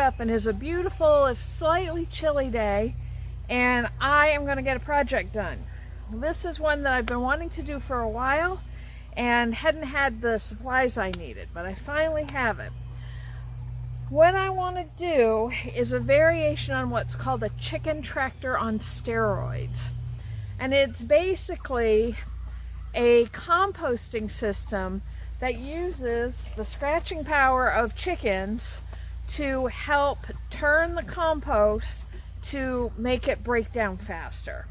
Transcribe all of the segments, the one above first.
up and it's a beautiful, if slightly chilly day, and I am going to get a project done. This is one that I've been wanting to do for a while and hadn't had the supplies I needed, but I finally have it. What I want to do is a variation on what's called a chicken tractor on steroids. And it's basically a composting system that uses the scratching power of chickens to help turn the compost to make it break down faster.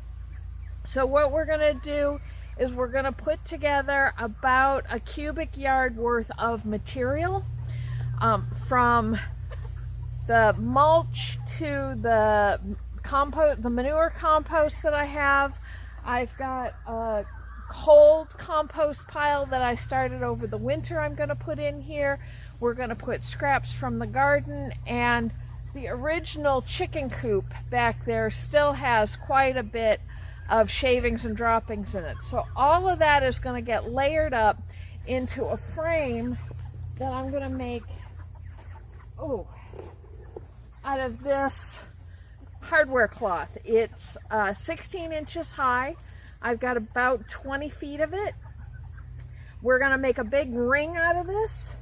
So what we're going to do is we're going to put together about a cubic yard worth of material, from the mulch to the compost, the manure compost that I have. I've got a cold compost pile that I started over the winter I'm going to put in here. We're going to put scraps from the garden, and the original chicken coop back there still has quite a bit of shavings and droppings in it. So all of that is going to get layered up into a frame that I'm going to make out of this hardware cloth. It's 16 inches high. I've got about 20 feet of it. We're going to make a big ring out of this,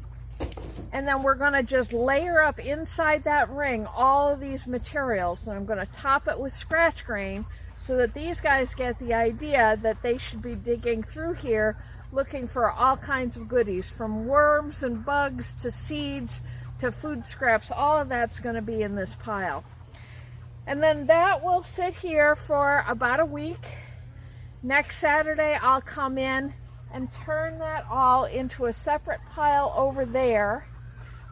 and then we're going to just layer up inside that ring all of these materials, and I'm going to top it with scratch grain so that these guys get the idea that they should be digging through here looking for all kinds of goodies, from worms and bugs to seeds to food scraps. All of that's going to be in this pile. And then that will sit here for about a week. Next Saturday I'll come in and turn that all into a separate pile over there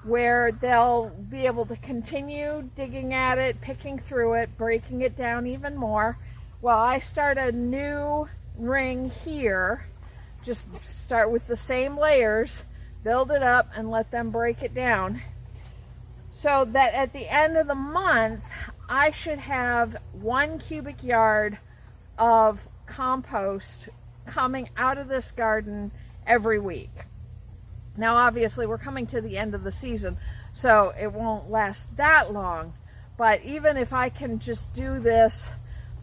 where they'll be able to continue digging at it, picking through it, breaking it down even more, while I start a new ring here. Just start with the same layers, build it up, and let them break it down, so that at the end of the month I should have 1 cubic yard of compost coming out of this garden every week. Now obviously we're coming to the end of the season, so it won't last that long, but even if I can just do this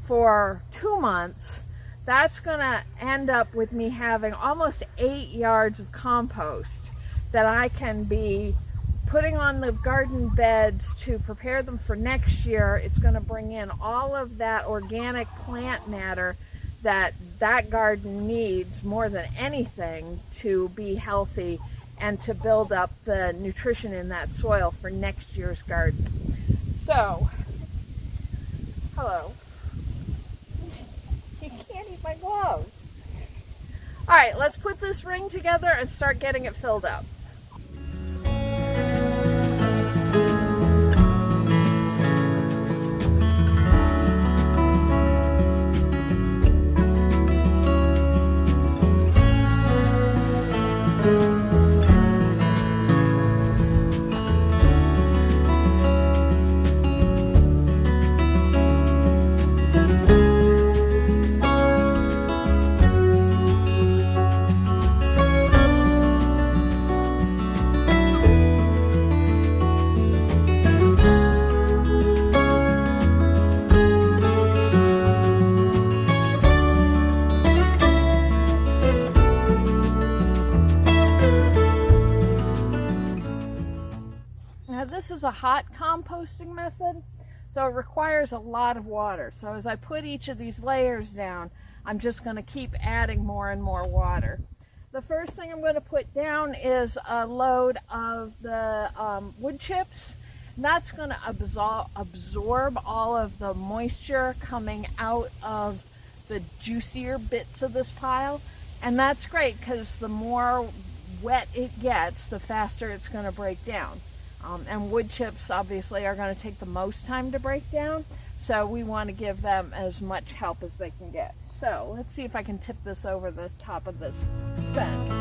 for 2 months, that's going to end up with me having almost 8 yards of compost that I can be putting on the garden beds to prepare them for next year. It's going to bring in all of that organic plant matter that garden needs more than anything to be healthy and to build up the nutrition in that soil for next year's garden. So, hello. You can't eat my gloves. All right, let's put this ring together and start getting it filled up. This is a hot composting method, so it requires a lot of water. So as I put each of these layers down, I'm just going to keep adding more and more water. The first thing I'm going to put down is a load of the wood chips. And that's going to absorb all of the moisture coming out of the juicier bits of this pile. And that's great because the more wet it gets, the faster it's going to break down. And wood chips obviously are going to take the most time to break down, so we want to give them as much help as they can get. So let's see if I can tip this over the top of this fence.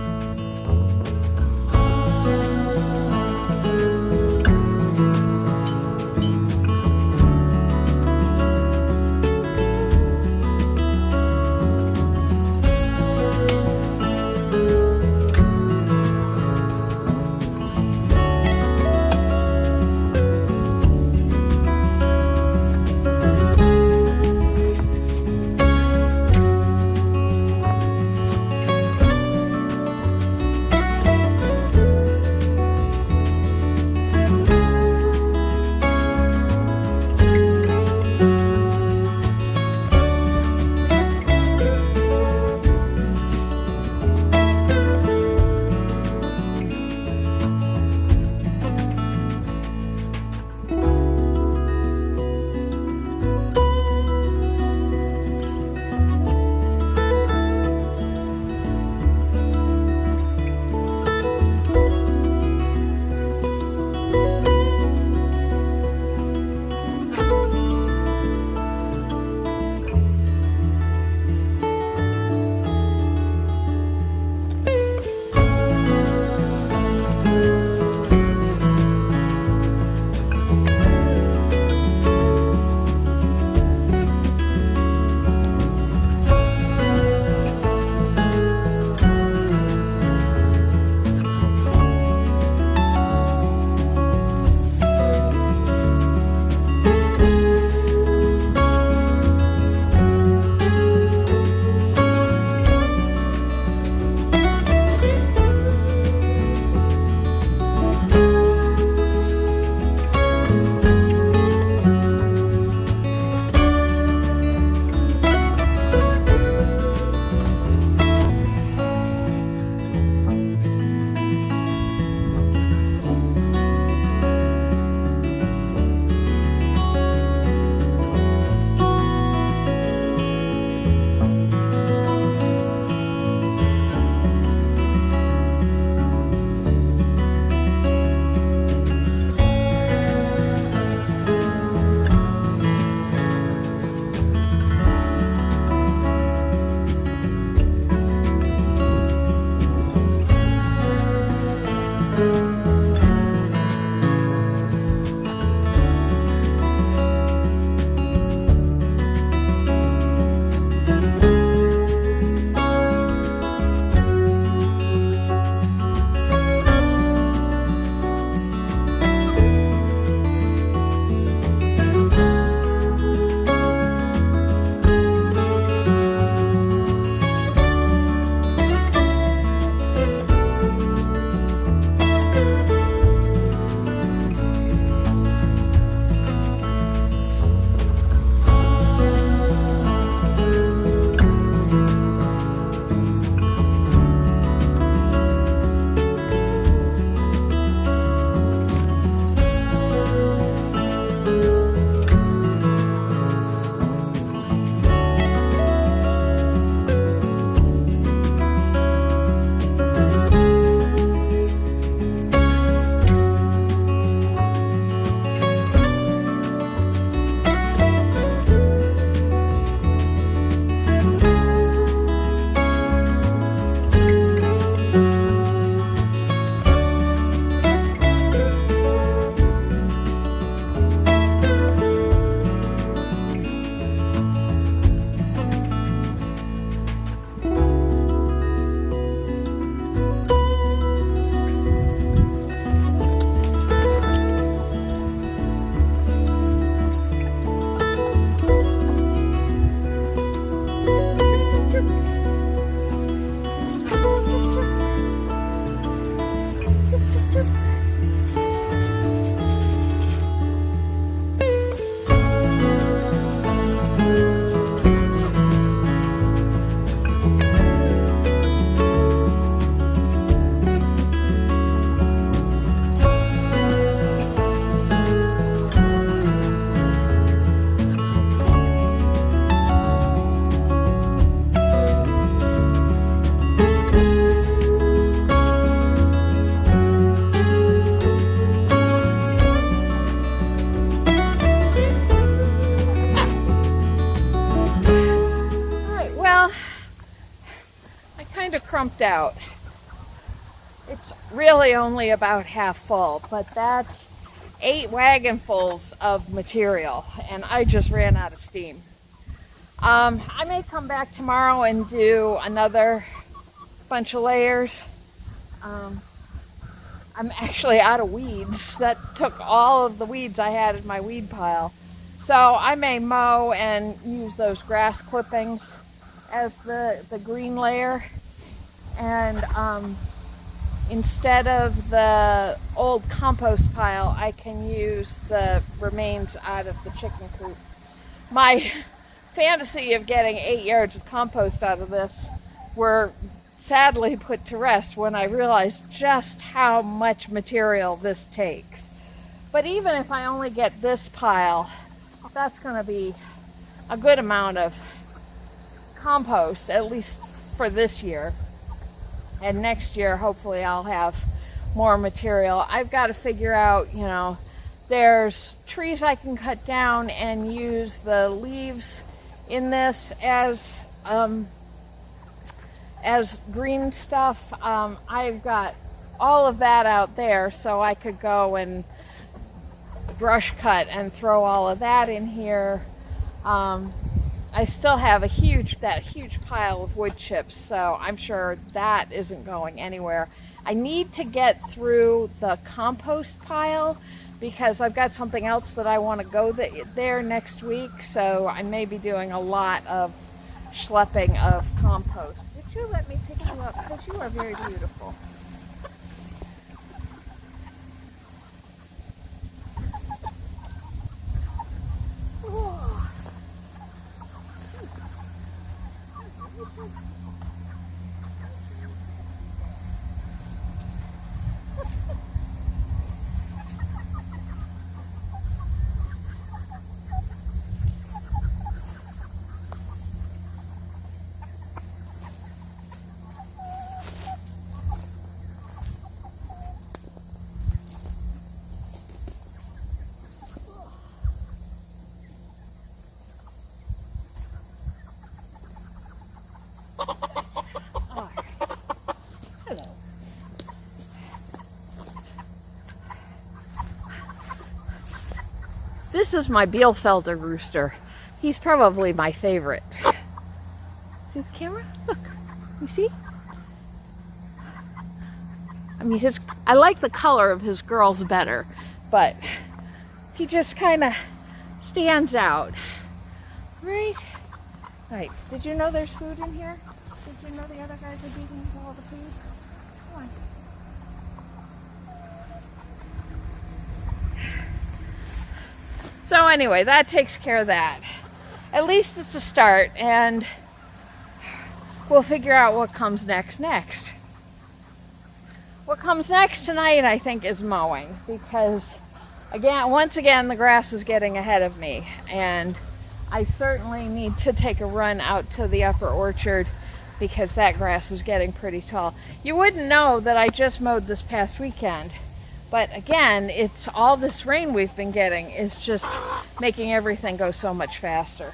kind of crumped out. It's really only about half full, but that's 8 wagonfuls of material, and I just ran out of steam. I may come back tomorrow and do another bunch of layers. I'm actually out of weeds. That took all of the weeds I had in my weed pile. So I may mow and use those grass clippings as the green layer. And instead of the old compost pile, I can use the remains out of the chicken coop. My fantasy of getting 8 yards of compost out of this were sadly put to rest when I realized just how much material this takes. But even if I only get this pile, that's going to be a good amount of compost, at least for this year. And next year, hopefully I'll have more material. I've got to figure out, you know, there's trees I can cut down and use the leaves in this as green stuff. I've got all of that out there, so I could go and brush cut and throw all of that in here. I still have that huge pile of wood chips, so I'm sure that isn't going anywhere. I need to get through the compost pile because I've got something else that I want to go there next week, so I may be doing a lot of schlepping of compost. Would you let me pick you up? Because you are very beautiful. Oh, hello. This is my Bielefelder rooster. He's probably my favorite. See the camera? Look. You see? I mean, I like the color of his girls better, but he just kind of stands out. Right? Right. Did you know there's food in here? Did you know the other guys are eating all the food? Come on. So anyway, that takes care of that. At least it's a start, and we'll figure out what comes next. What comes next tonight, I think, is mowing, because once again, the grass is getting ahead of me, and I certainly need to take a run out to the upper orchard because that grass is getting pretty tall. You wouldn't know that I just mowed this past weekend, but again, it's all this rain we've been getting is just making everything go so much faster.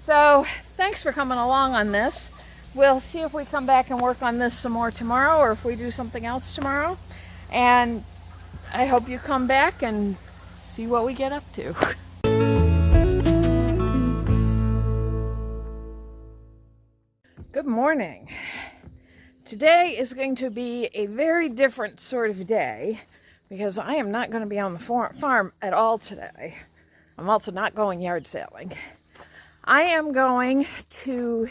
So thanks for coming along on this. We'll see if we come back and work on this some more tomorrow, or if we do something else tomorrow. And I hope you come back and see what we get up to. Good morning. Today is going to be a very different sort of day because I am not going to be on the farm at all today. I'm also not going yard sailing. I am going to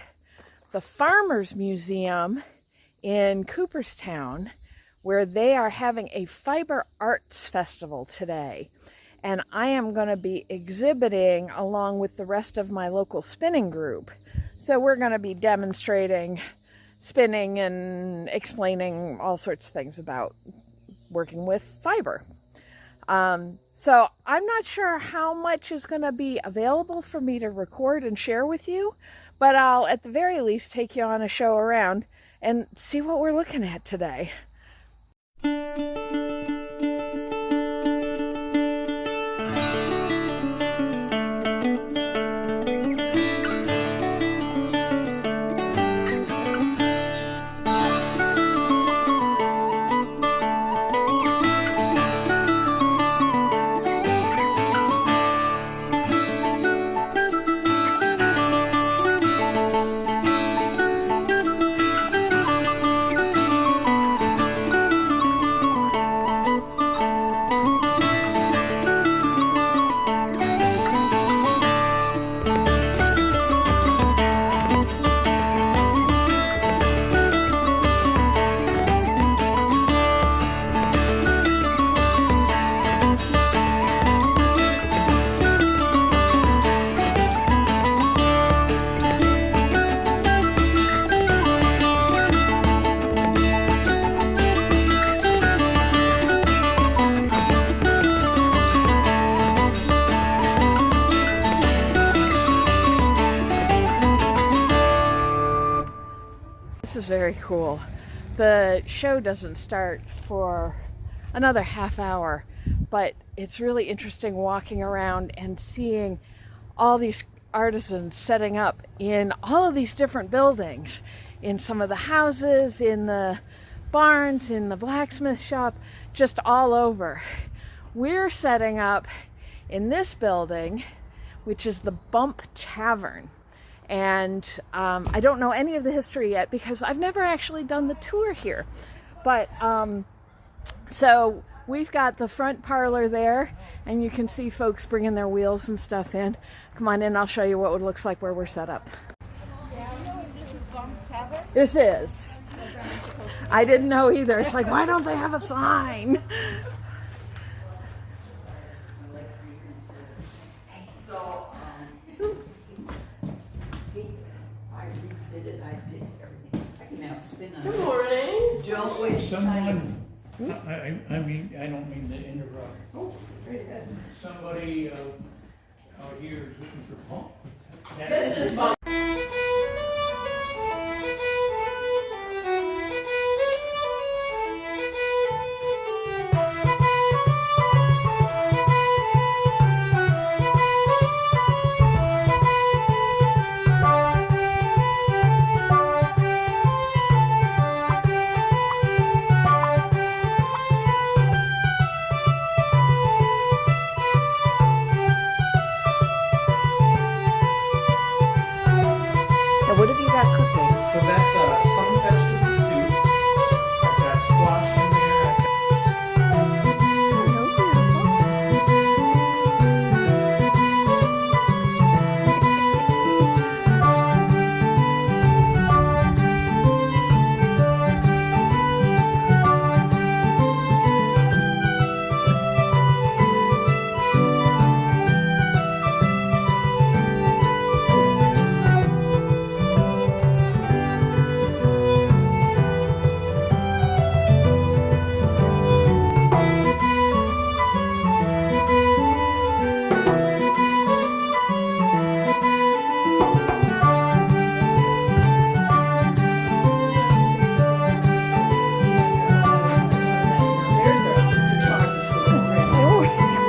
the Farmers Museum in Cooperstown, where they are having a fiber arts festival today. And I am going to be exhibiting along with the rest of my local spinning group. So we're going to be demonstrating spinning and explaining all sorts of things about working with fiber. So I'm not sure how much is going to be available for me to record and share with you, but I'll at the very least take you on a show around and see what we're looking at today. this is very cool. The show doesn't start for another half hour, but it's really interesting walking around and seeing all these artisans setting up in all of these different buildings, in some of the houses, in the barns, in the blacksmith shop, just all over. We're setting up in this building, which is the Bump Tavern. And I don't know any of the history yet because I've never actually done the tour here. But so we've got the front parlor there, and you can see folks bringing their wheels and stuff in. Come on in, I'll show you what it looks like where we're set up. This is Bump Tavern? This is. I didn't know either. It's like, why don't they have a sign? Good morning. Don't waste someone. I mean, I don't mean to interrupt. Oh, very good. Somebody out here is looking for Bump. This is Bump. What have you got cooking? So that's some vegetable soup. I've got squash in there.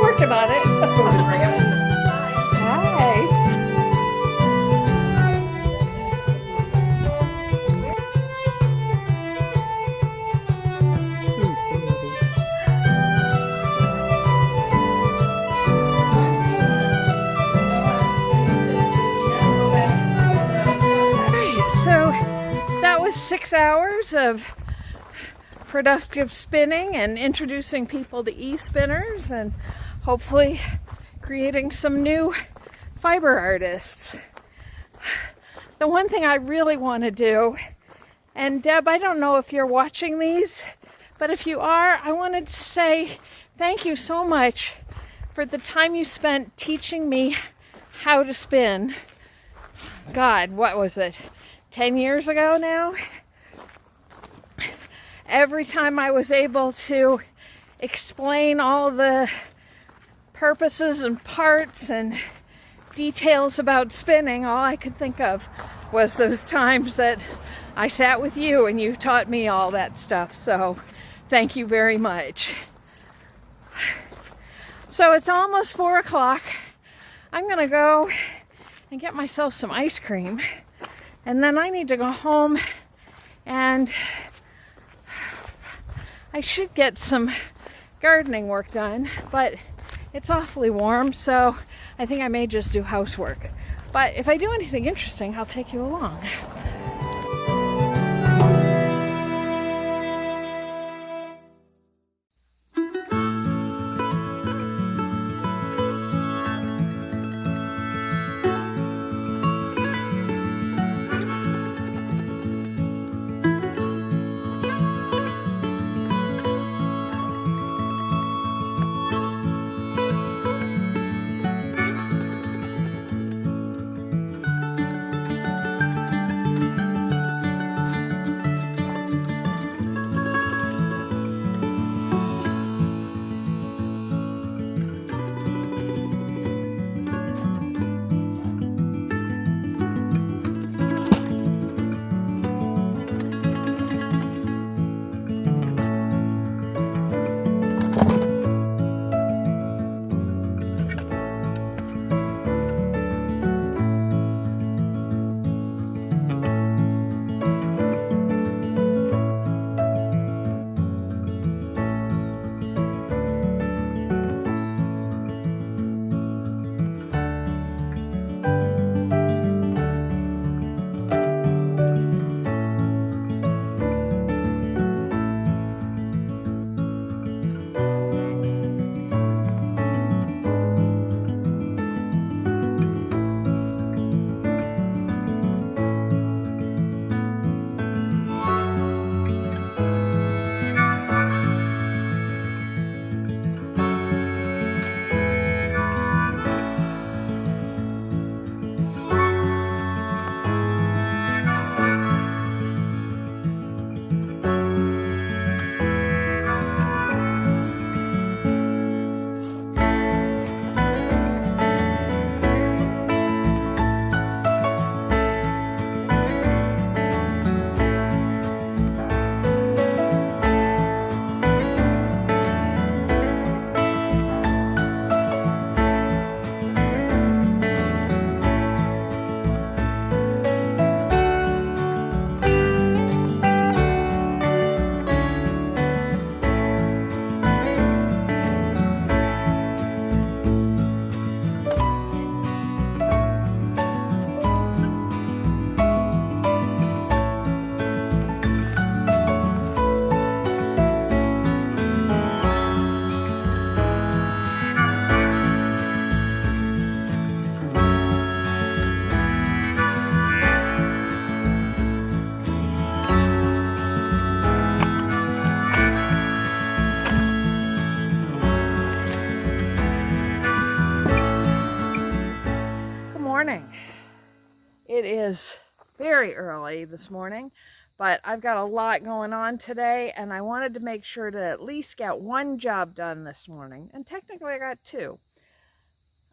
Working on it. Hi. So that was 6 hours of productive spinning and introducing people to e-spinners and hopefully creating some new fiber artists. The one thing I really want to do, and Deb, I don't know if you're watching these, but if you are, I wanted to say thank you so much for the time you spent teaching me how to spin. God, what was it? 10 years ago now? Every time I was able to explain all the purposes and parts and details about spinning, all I could think of was those times that I sat with you and you taught me all that stuff. So thank you very much. So it's almost 4 o'clock. I'm gonna go and get myself some ice cream, and then I need to go home, and I should get some gardening work done, but it's awfully warm, so I think I may just do housework. But if I do anything interesting, I'll take you along. is very early this morning, but I've got a lot going on today, and I wanted to make sure to at least get one job done this morning. And technically I got two.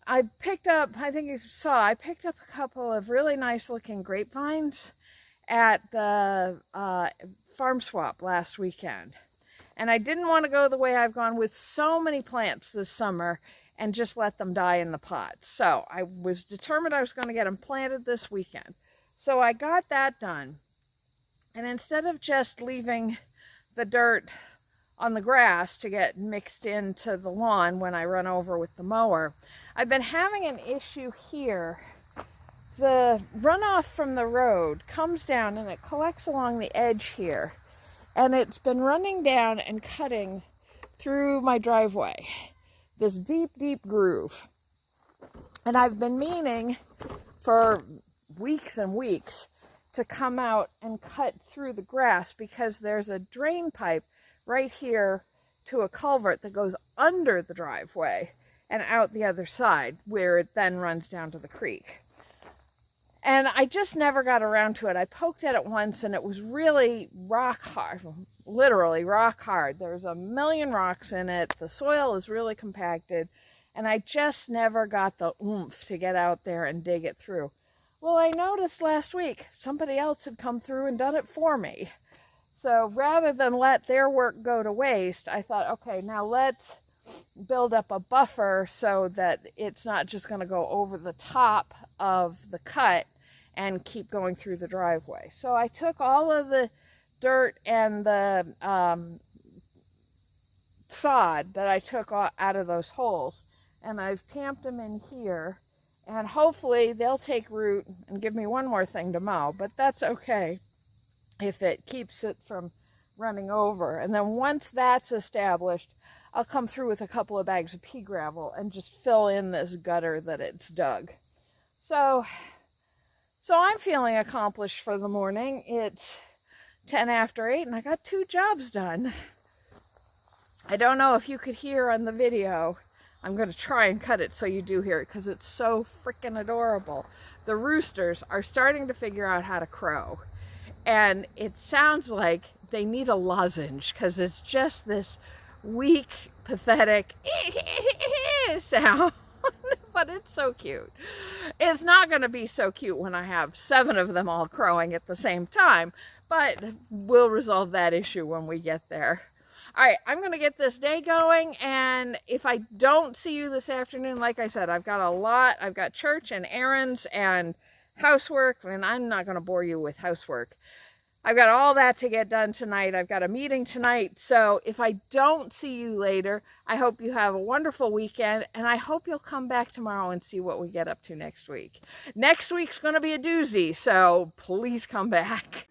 I picked up, I think you saw, I picked up a couple of really nice looking grapevines at the farm swap last weekend. And I didn't want to go the way I've gone with so many plants this summer and just let them die in the pots. So I was determined I was going to get them planted this weekend. So I got that done. And instead of just leaving the dirt on the grass to get mixed into the lawn when I run over with the mower, I've been having an issue here. The runoff from the road comes down and it collects along the edge here. And it's been running down and cutting through my driveway. This deep, deep groove. And I've been meaning for weeks and weeks to come out and cut through the grass because there's a drain pipe right here to a culvert that goes under the driveway and out the other side where it then runs down to the creek. And I just never got around to it. I poked at it once and it was really rock hard, literally rock hard. There's a million rocks in it. The soil is really compacted and I just never got the oomph to get out there and dig it through. Well, I noticed last week somebody else had come through and done it for me. So rather than let their work go to waste, I thought, okay, now let's build up a buffer so that it's not just going to go over the top of the cut and keep going through the driveway. So I took all of the dirt and the sod that I took out of those holes, and I've tamped them in here, and hopefully they'll take root and give me one more thing to mow, but that's okay if it keeps it from running over. And then once that's established, I'll come through with a couple of bags of pea gravel and just fill in this gutter that it's dug. So I'm feeling accomplished for the morning. It's 10 after 8 and I got 2 jobs done. I don't know if you could hear on the video. I'm going to try and cut it so you do hear it because it's so freaking adorable. The roosters are starting to figure out how to crow. And it sounds like they need a lozenge because it's just this weak, pathetic sound. But it's so cute. It's not going to be so cute when I have 7 of them all crowing at the same time, but we'll resolve that issue when we get there. All right, I'm going to get this day going, and if I don't see you this afternoon, like I said, I've got a lot. I've got church and errands and housework, and I'm not going to bore you with housework. I've got all that to get done tonight. I've got a meeting tonight. So if I don't see you later, I hope you have a wonderful weekend. And I hope you'll come back tomorrow and see what we get up to next week. Next week's going to be a doozy. So please come back.